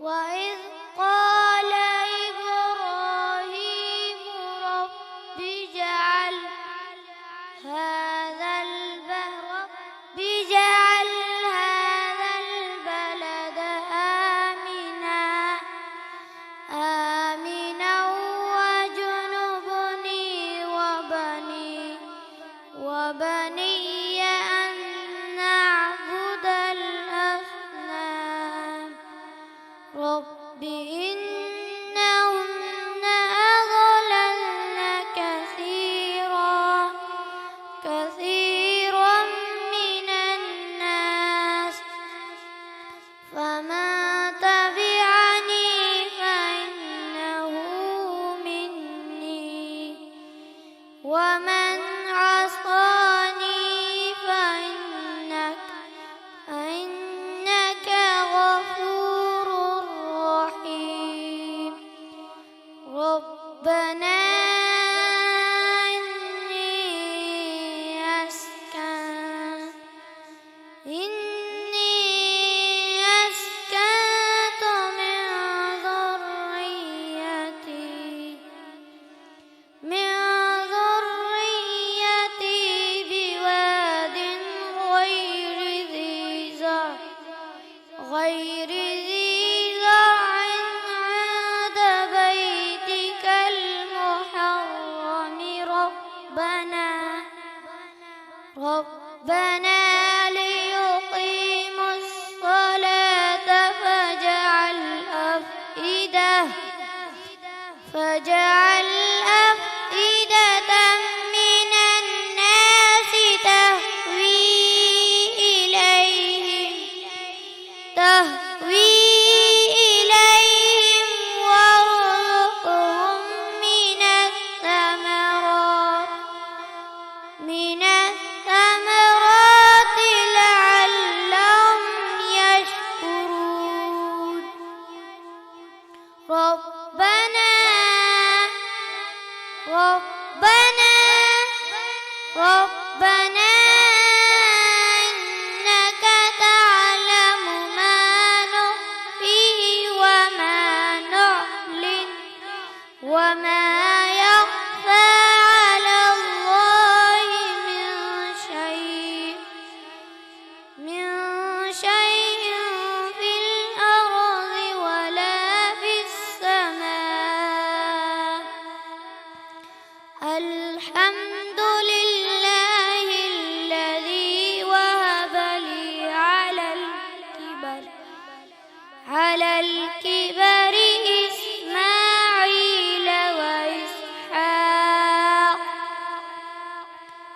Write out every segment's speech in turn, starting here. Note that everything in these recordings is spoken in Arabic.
وإذ قال إبراهيم رب اجعل هذا البلد آمنا واجنبني وبني أن نعبد الأصنام رب إنهن أضللن كثيرا من الناس فمن تبعني فإنه مني ومن عصاني فإنك غفور رحيم ربنا إني أسكنت من ذريتي بواد غير ذي زرع عند بيتك المحرم ربنا ليقيموا الصلاة فاجعل أفئدة من الناس تهوي إليهم وارزقهم من الثمرات لعلهم يشكرون ربنا إنك تعلم ما نخفي وما نعلن وما يخفى على الله من شيء في الأرض ولا في السماء الحمد لله الذي وهب لي على الكبر إسماعيل وإسحاق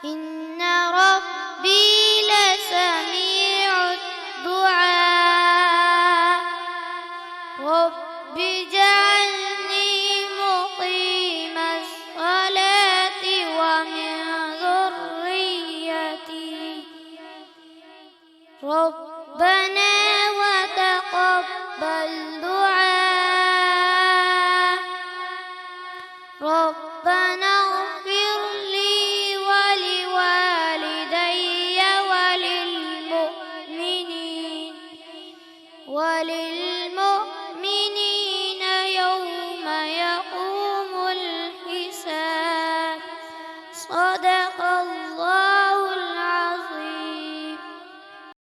إن ربي لسميع الدعاء رب اجعلني مقيم الصلاة ومن ذريتي ربنا وتقبل دعاء ربنا اغفر لي ولوالدي وللمؤمنين يوم يقوم الحساب صدق الله